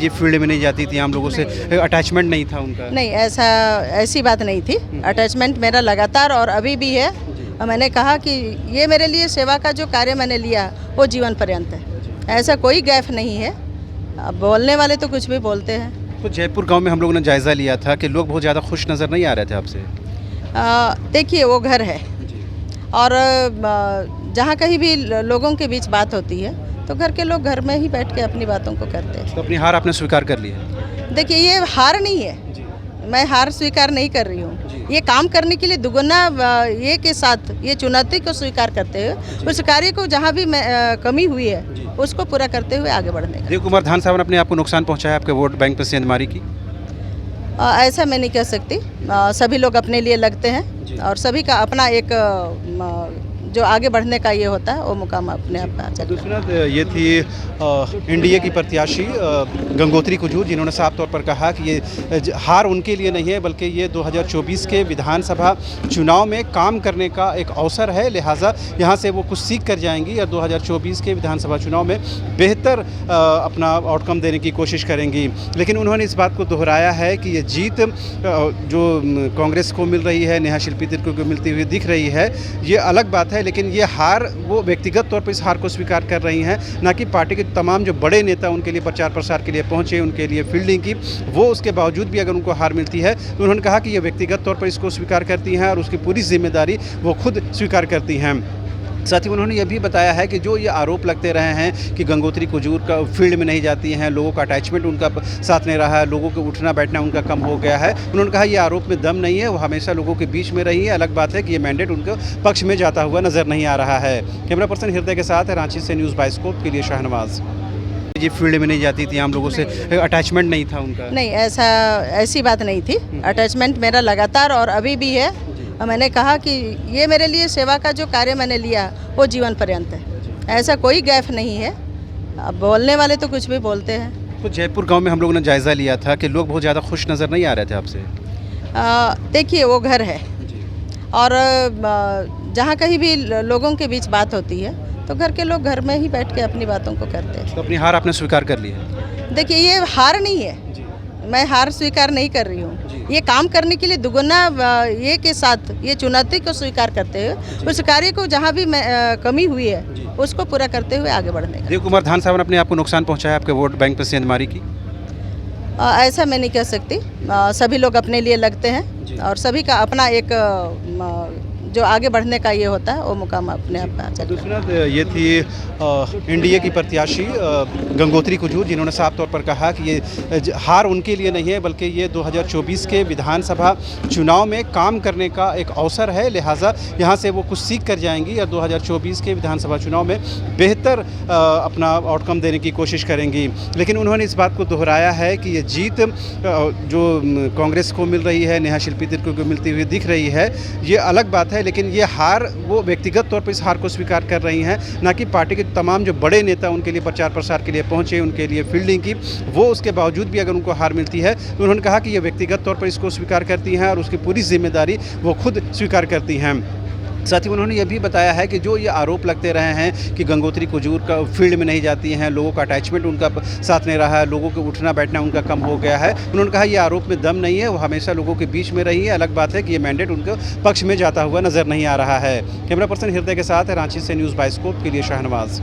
ये फील्ड में नहीं जाती थी, आम लोगों से अटैचमेंट नहीं था उनका? नहीं, ऐसी बात नहीं थी। अटैचमेंट मेरा लगातार और अभी भी है। और मैंने कहा कि ये मेरे लिए सेवा का जो कार्य मैंने लिया वो जीवन पर्यंत है, ऐसा कोई गैफ नहीं है। अब बोलने वाले तो कुछ भी बोलते हैं। तो जयपुर गांव में हम लोगों ने जायज़ा लिया था कि लोग बहुत ज़्यादा खुश नज़र नहीं आ रहे थे आपसे। देखिए, वो घर है और जहाँ कहीं भी लोगों के बीच बात होती है तो घर के लोग घर में ही बैठ के अपनी बातों को करते हैं। तो अपनी हार आपने स्वीकार कर ली है? देखिए, ये हार नहीं है, मैं हार स्वीकार नहीं कर रही हूँ। ये काम करने के लिए दुगुना ये के साथ ये चुनौती को स्वीकार करते हुए उस कार्य को जहाँ भी कमी हुई है उसको पूरा करते हुए आगे बढ़ने का। देव कुमार धान साहब ने अपने आप को नुकसान पहुंचाया आपके वोट बैंक पर सेंधमारी की? ऐसा मैं नहीं कह सकती। सभी लोग अपने लिए लगते हैं और सभी का अपना एक जो आगे बढ़ने का ये होता है वो मुकाम अपने आप में आ जाता है। दूसरा ये थी एनडीए की प्रत्याशी गंगोत्री कुजूर, जिन्होंने साफ तौर पर कहा कि ये हार उनके लिए नहीं है बल्कि ये 2024 के विधानसभा चुनाव में काम करने का एक अवसर है, लिहाजा यहाँ से वो कुछ सीख कर जाएंगी और 2024 के विधानसभा चुनाव में बेहतर अपना आउटकम देने की कोशिश करेंगी। लेकिन उन्होंने इस बात को दोहराया है कि ये जीत जो कांग्रेस को मिल रही है, नेहा शिल्पी तिर्की को मिलती हुई दिख रही है, ये अलग बात है। लेकिन ये हार वो व्यक्तिगत तौर पर इस हार को स्वीकार कर रही हैं, ना कि पार्टी के तमाम जो बड़े नेता उनके लिए प्रचार प्रसार के लिए पहुंचे, उनके लिए फील्डिंग की। वो उसके बावजूद भी अगर उनको हार मिलती है तो उन्होंने कहा कि ये व्यक्तिगत तौर पर इसको स्वीकार करती हैं और उसकी पूरी जिम्मेदारी वो खुद स्वीकार करती हैं। साथ ही उन्होंने ये भी बताया है कि जो ये आरोप लगते रहे हैं कि गंगोत्री कुजूर का फील्ड में नहीं जाती हैं, लोगों का अटैचमेंट उनका साथ नहीं रहा है, लोगों के उठना बैठना उनका कम हो गया है, उन्होंने कहा ये आरोप में दम नहीं है, वो हमेशा लोगों के बीच में रही है। अलग बात है कि ये मैंडेट उनके पक्ष में जाता हुआ नज़र नहीं आ रहा है। कैमरा पर्सन हृदय के साथ रांची से न्यूज़ बाइस्कोप के लिए शाहनवाज। ये फील्ड में नहीं जाती थी, आम लोगों से अटैचमेंट नहीं था उनका? नहीं, ऐसी बात नहीं थी। अटैचमेंट मेरा लगातार और अभी भी है। और मैंने कहा कि ये मेरे लिए सेवा का जो कार्य मैंने लिया वो जीवन पर्यंत है, ऐसा कोई गैफ नहीं है। अब बोलने वाले तो कुछ भी बोलते हैं। तो जयपुर गांव में हम लोगों ने जायज़ा लिया था कि लोग बहुत ज़्यादा खुश नज़र नहीं आ रहे थे आपसे। देखिए, वो घर है और जहाँ कहीं भी लोगों के बीच बात होती है तो घर के लोग घर में ही बैठ के अपनी बातों को करते हैं। तो अपनी हार आपने स्वीकार कर ली है? देखिए, ये हार नहीं है, मैं हार स्वीकार नहीं कर रही हूँ। ये काम करने के लिए दुगुना ये के साथ ये चुनौती को स्वीकार करते हुए उस कार्य को जहाँ भी कमी हुई है उसको पूरा करते हुए आगे बढ़ने का। देव कुमार धान साहब ने अपने आप को नुकसान पहुंचाया आपके वोट बैंक पर सेंधमारी की? ऐसा मैं नहीं कह सकती। सभी लोग अपने लिए लगते हैं और सभी का अपना एक जो आगे बढ़ने का ये होता है वो मुकाम अपने आप में आ जाता है। दूसरा ये थी एनडीए की प्रत्याशी गंगोत्री कुजूर, जिन्होंने साफ तौर पर कहा कि ये हार उनके लिए नहीं है बल्कि ये 2024 के विधानसभा चुनाव में काम करने का एक अवसर है, लिहाजा यहाँ से वो कुछ सीख कर जाएंगी और 2024 के विधानसभा चुनाव में बेहतर अपना आउटकम देने की कोशिश करेंगी। लेकिन उन्होंने इस बात को दोहराया है कि ये जीत जो कांग्रेस को मिल रही है, नेहा शिल्पी तिर्की को मिलती हुई दिख रही है, ये अलग बात है। लेकिन ये हार वो व्यक्तिगत तौर पर इस हार को स्वीकार कर रही हैं, ना कि पार्टी के तमाम जो बड़े नेता उनके लिए प्रचार प्रसार के लिए पहुंचे, उनके लिए फील्डिंग की। वो उसके बावजूद भी अगर उनको हार मिलती है तो उन्होंने कहा कि ये व्यक्तिगत तौर पर इसको स्वीकार करती हैं और उसकी पूरी जिम्मेदारी वो खुद स्वीकार करती हैं। साथ ही उन्होंने ये भी बताया है कि जो ये आरोप लगते रहे हैं कि गंगोत्री कुजूर का फील्ड में नहीं जाती हैं, लोगों का अटैचमेंट उनका साथ नहीं रहा है, लोगों के उठना बैठना उनका कम हो गया है, उन्होंने कहा ये आरोप में दम नहीं है, वो हमेशा लोगों के बीच में रही है। अलग बात है कि ये मैंडेट उनके पक्ष में जाता हुआ नज़र नहीं आ रहा है। कैमरा पर्सन हृदय के साथ रांची से न्यूज़ बाइस्कोप के लिए शाहनवाज।